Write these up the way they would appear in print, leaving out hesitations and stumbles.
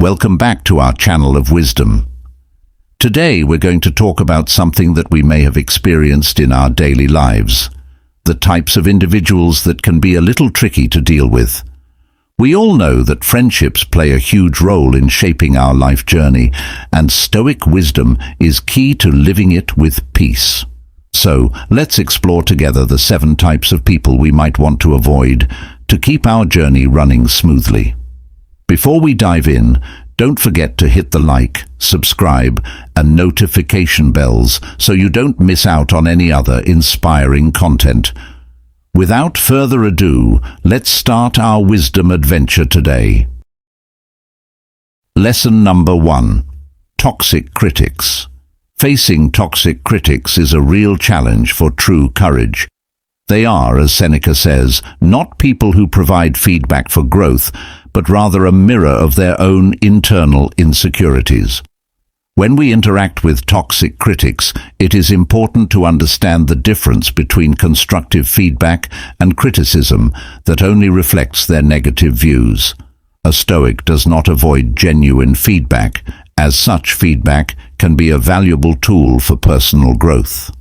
Welcome back to our channel of wisdom. Today we're going to talk about something that we may have experienced in our daily lives, the types of individuals that can be a little tricky to deal with. We all know that friendships play a huge role in shaping our life journey, and Stoic wisdom is key to living it with peace. So, let's explore together the 7 types of people we might want to avoid to keep our journey running smoothly. Before we dive in, don't forget to hit the like, subscribe, and notification bells so you don't miss out on any other inspiring content. Without further ado, let's start our wisdom adventure today. Lesson number 1. Toxic critics. Facing toxic critics is a real challenge for true courage. They are, as Seneca says, not people who provide feedback for growth, but rather a mirror of their own internal insecurities. When we interact with toxic critics, it is important to understand the difference between constructive feedback and criticism that only reflects their negative views. A Stoic does not avoid genuine feedback, as such feedback can be a valuable tool for personal growth.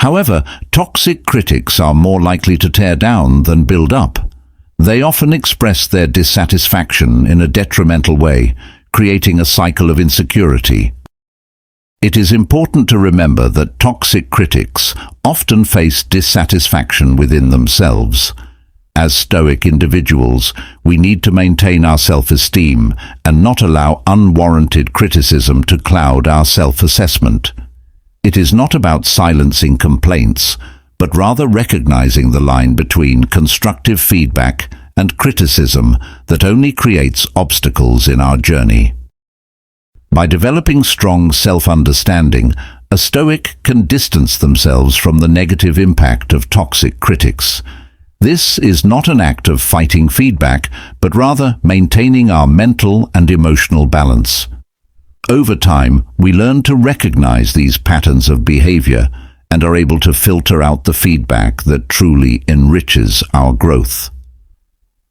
However, toxic critics are more likely to tear down than build up. They often express their dissatisfaction in a detrimental way, creating a cycle of insecurity. It is important to remember that toxic critics often face dissatisfaction within themselves. As Stoic individuals, we need to maintain our self-esteem and not allow unwarranted criticism to cloud our self-assessment. It is not about silencing complaints, but rather recognizing the line between constructive feedback and criticism that only creates obstacles in our journey. By developing strong self-understanding, a Stoic can distance themselves from the negative impact of toxic critics. This is not an act of fighting feedback, but rather maintaining our mental and emotional balance. Over time, we learn to recognize these patterns of behavior and are able to filter out the feedback that truly enriches our growth.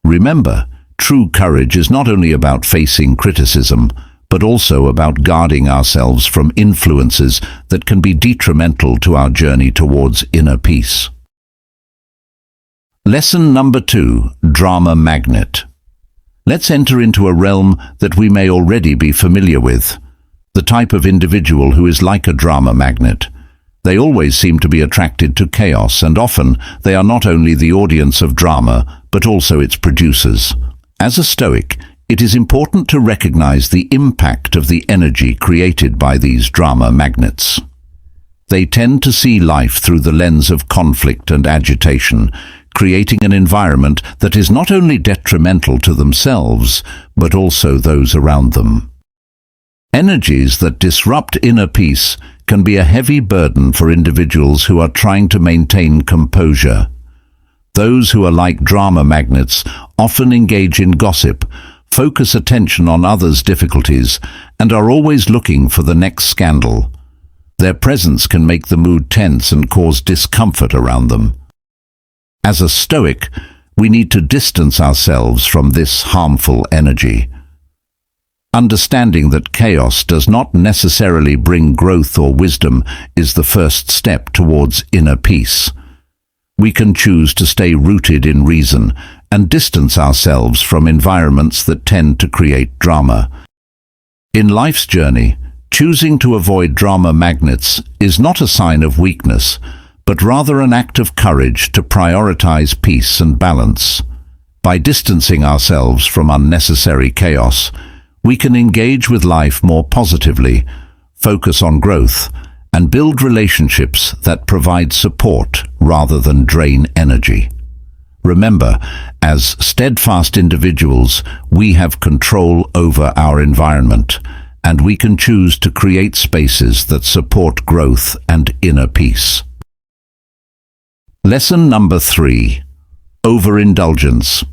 Remember, true courage is not only about facing criticism, but also about guarding ourselves from influences that can be detrimental to our journey towards inner peace. Lesson number 2. Drama magnet. Let's enter into a realm that we may already be familiar with. The type of individual who is like a drama magnet. They always seem to be attracted to chaos, and often they are not only the audience of drama, but also its producers. As a Stoic, it is important to recognize the impact of the energy created by these drama magnets. They tend to see life through the lens of conflict and agitation, creating an environment that is not only detrimental to themselves, but also those around them. Energies that disrupt inner peace can be a heavy burden for individuals who are trying to maintain composure. Those who are like drama magnets often engage in gossip, focus attention on others' difficulties, and are always looking for the next scandal. Their presence can make the mood tense and cause discomfort around them. As a Stoic, we need to distance ourselves from this harmful energy. Understanding that chaos does not necessarily bring growth or wisdom is the first step towards inner peace. We can choose to stay rooted in reason and distance ourselves from environments that tend to create drama. In life's journey, choosing to avoid drama magnets is not a sign of weakness, but rather an act of courage to prioritize peace and balance. By distancing ourselves from unnecessary chaos, we can engage with life more positively, focus on growth, and build relationships that provide support rather than drain energy. Remember, as steadfast individuals, we have control over our environment, and we can choose to create spaces that support growth and inner peace. Lesson number 3. Overindulgence.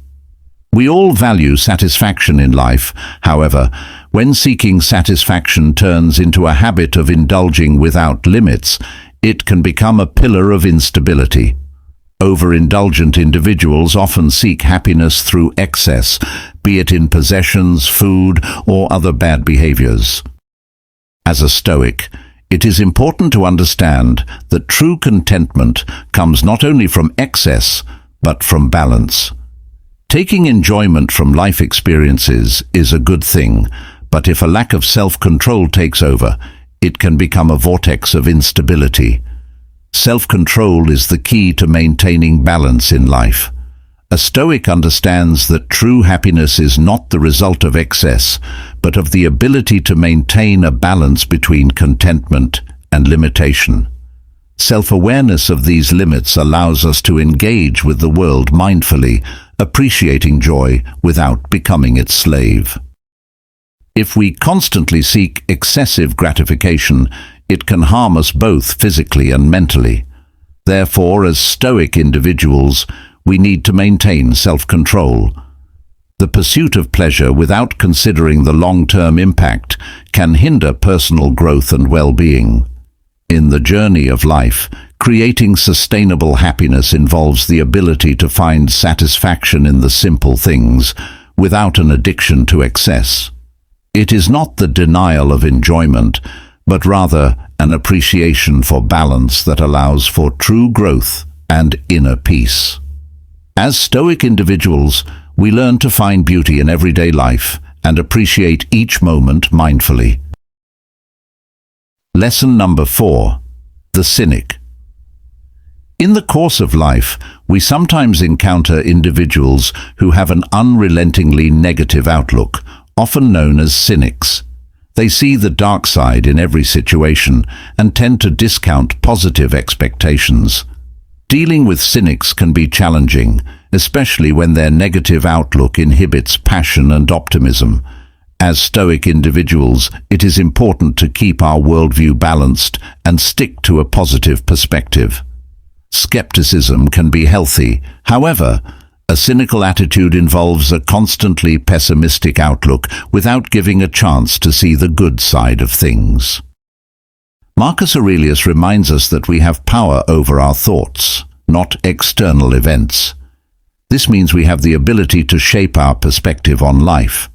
We all value satisfaction in life. However, when seeking satisfaction turns into a habit of indulging without limits, it can become a pillar of instability. Overindulgent individuals often seek happiness through excess, be it in possessions, food, or other bad behaviors. As a Stoic, it is important to understand that true contentment comes not only from excess, but from balance. Taking enjoyment from life experiences is a good thing, but if a lack of self-control takes over, it can become a vortex of instability. Self-control is the key to maintaining balance in life. A Stoic understands that true happiness is not the result of excess, but of the ability to maintain a balance between contentment and limitation. Self-awareness of these limits allows us to engage with the world mindfully, appreciating joy without becoming its slave. If we constantly seek excessive gratification, it can harm us both physically and mentally. Therefore, as Stoic individuals, we need to maintain self-control. The pursuit of pleasure without considering the long-term impact can hinder personal growth and well-being. In the journey of life, creating sustainable happiness involves the ability to find satisfaction in the simple things without an addiction to excess. It is not the denial of enjoyment, but rather an appreciation for balance that allows for true growth and inner peace. As Stoic individuals, we learn to find beauty in everyday life and appreciate each moment mindfully. Lesson number 4. The Cynic. In the course of life, we sometimes encounter individuals who have an unrelentingly negative outlook, often known as cynics. They see the dark side in every situation and tend to discount positive expectations. Dealing with cynics can be challenging, especially when their negative outlook inhibits passion and optimism. As Stoic individuals, it is important to keep our worldview balanced and stick to a positive perspective. Skepticism can be healthy. However, a cynical attitude involves a constantly pessimistic outlook without giving a chance to see the good side of things. Marcus Aurelius reminds us that we have power over our thoughts, not external events. This means we have the ability to shape our perspective on life.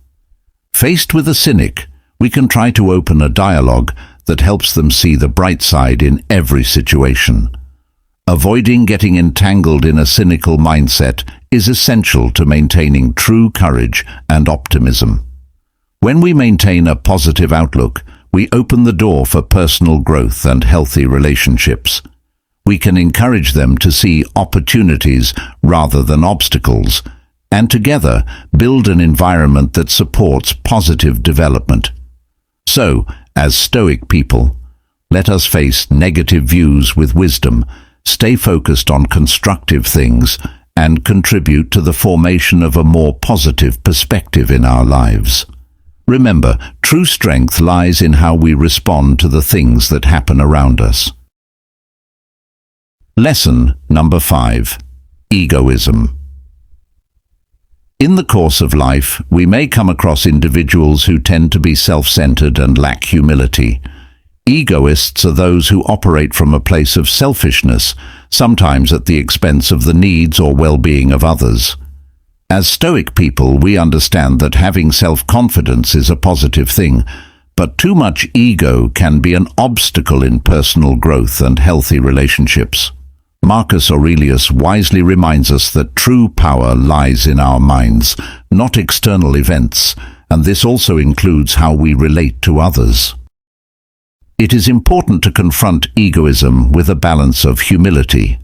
Faced with a cynic, we can try to open a dialogue that helps them see the bright side in every situation. Avoiding getting entangled in a cynical mindset is essential to maintaining true courage and optimism. When we maintain a positive outlook, we open the door for personal growth and healthy relationships. We can encourage them to see opportunities rather than obstacles, and together build an environment that supports positive development. So, as Stoic people, let us face negative views with wisdom, stay focused on constructive things, and contribute to the formation of a more positive perspective in our lives. Remember, true strength lies in how we respond to the things that happen around us. Lesson number 5. Egoism. In the course of life, we may come across individuals who tend to be self-centered and lack humility. Egoists are those who operate from a place of selfishness, sometimes at the expense of the needs or well-being of others. As Stoic people, we understand that having self-confidence is a positive thing, but too much ego can be an obstacle in personal growth and healthy relationships. Marcus Aurelius wisely reminds us that true power lies in our minds, not external events, and this also includes how we relate to others. It is important to confront egoism with a balance of humility.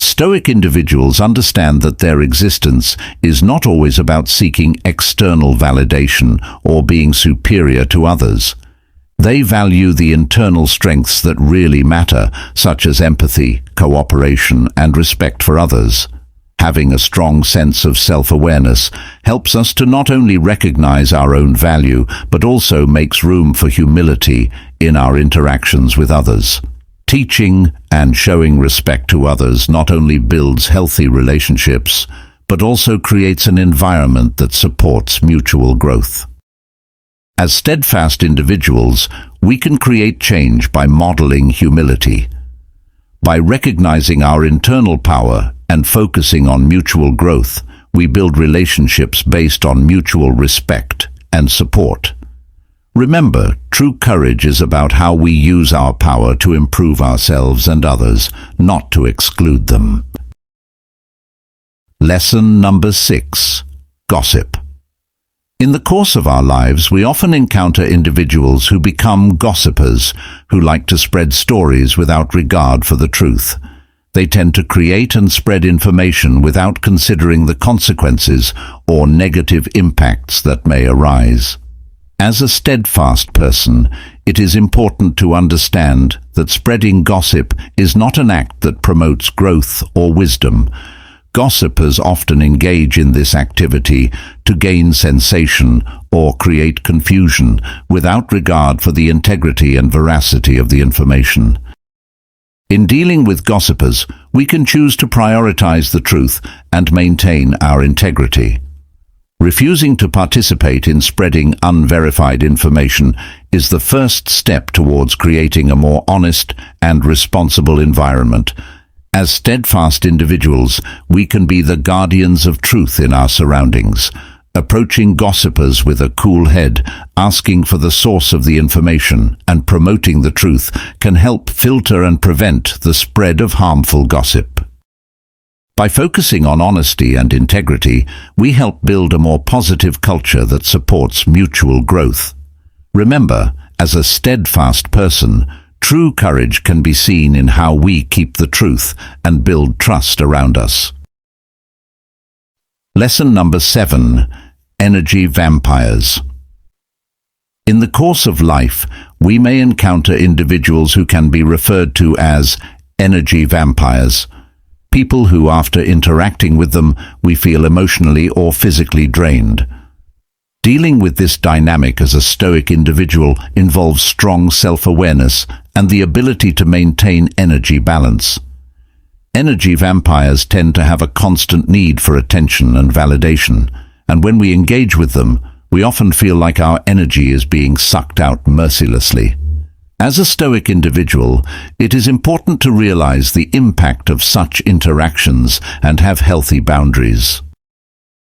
Stoic individuals understand that their existence is not always about seeking external validation or being superior to others. They value the internal strengths that really matter, such as empathy, cooperation, and respect for others. Having a strong sense of self-awareness helps us to not only recognize our own value, but also makes room for humility in our interactions with others. Teaching and showing respect to others not only builds healthy relationships, but also creates an environment that supports mutual growth. As steadfast individuals, we can create change by modeling humility. By recognizing our internal power and focusing on mutual growth, we build relationships based on mutual respect and support. Remember, true courage is about how we use our power to improve ourselves and others, not to exclude them. Lesson number 6. Gossip. In the course of our lives, we often encounter individuals who become gossipers, who like to spread stories without regard for the truth. They tend to create and spread information without considering the consequences or negative impacts that may arise. As a steadfast person, it is important to understand that spreading gossip is not an act that promotes growth or wisdom. Gossipers often engage in this activity to gain sensation or create confusion without regard for the integrity and veracity of the information. In dealing with gossipers, we can choose to prioritize the truth and maintain our integrity. Refusing to participate in spreading unverified information is the first step towards creating a more honest and responsible environment. As steadfast individuals, we can be the guardians of truth in our surroundings. Approaching gossipers with a cool head, asking for the source of the information, and promoting the truth can help filter and prevent the spread of harmful gossip. By focusing on honesty and integrity, we help build a more positive culture that supports mutual growth. Remember, as a steadfast person, true courage can be seen in how we keep the truth and build trust around us. Lesson number 7. Energy vampires. In the course of life, we may encounter individuals who can be referred to as energy vampires. People who, after interacting with them, we feel emotionally or physically drained. Dealing with this dynamic as a Stoic individual involves strong self-awareness and the ability to maintain energy balance. Energy vampires tend to have a constant need for attention and validation, and when we engage with them, we often feel like our energy is being sucked out mercilessly. As a Stoic individual, it is important to realize the impact of such interactions and have healthy boundaries.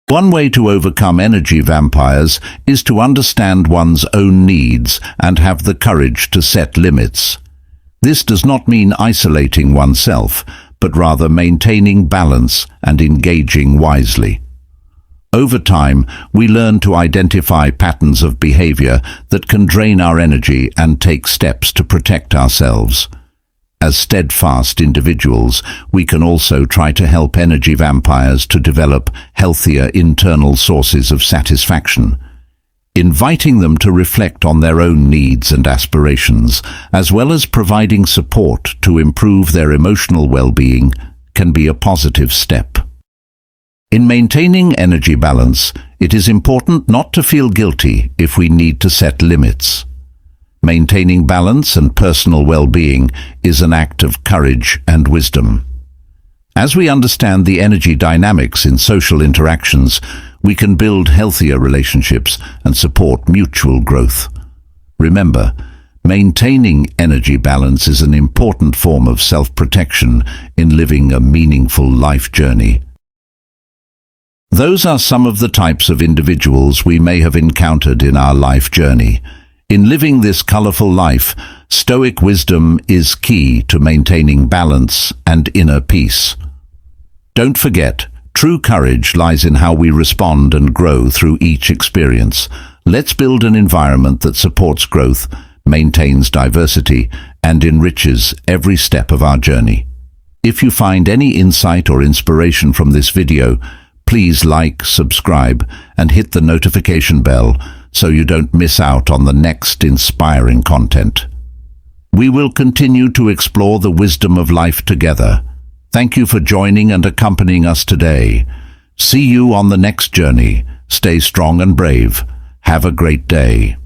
One way to overcome energy vampires is to understand one's own needs and have the courage to set limits. This does not mean isolating oneself, but rather maintaining balance and engaging wisely. Over time, we learn to identify patterns of behavior that can drain our energy and take steps to protect ourselves. As steadfast individuals, we can also try to help energy vampires to develop healthier internal sources of satisfaction, inviting them to reflect on their own needs and aspirations, as well as providing support to improve their emotional well-being, can be a positive step. In maintaining energy balance, it is important not to feel guilty if we need to set limits. Maintaining balance and personal well-being is an act of courage and wisdom. As we understand the energy dynamics in social interactions, we can build healthier relationships and support mutual growth. Remember, maintaining energy balance is an important form of self-protection in living a meaningful life journey. Those are some of the types of individuals we may have encountered in our life journey. In living this colorful life, Stoic wisdom is key to maintaining balance and inner peace. Don't forget, true courage lies in how we respond and grow through each experience. Let's build an environment that supports growth, maintains diversity, and enriches every step of our journey. If you find any insight or inspiration from this video, please like, subscribe, and hit the notification bell so you don't miss out on the next inspiring content. We will continue to explore the wisdom of life together. Thank you for joining and accompanying us today. See you on the next journey. Stay strong and brave. Have a great day.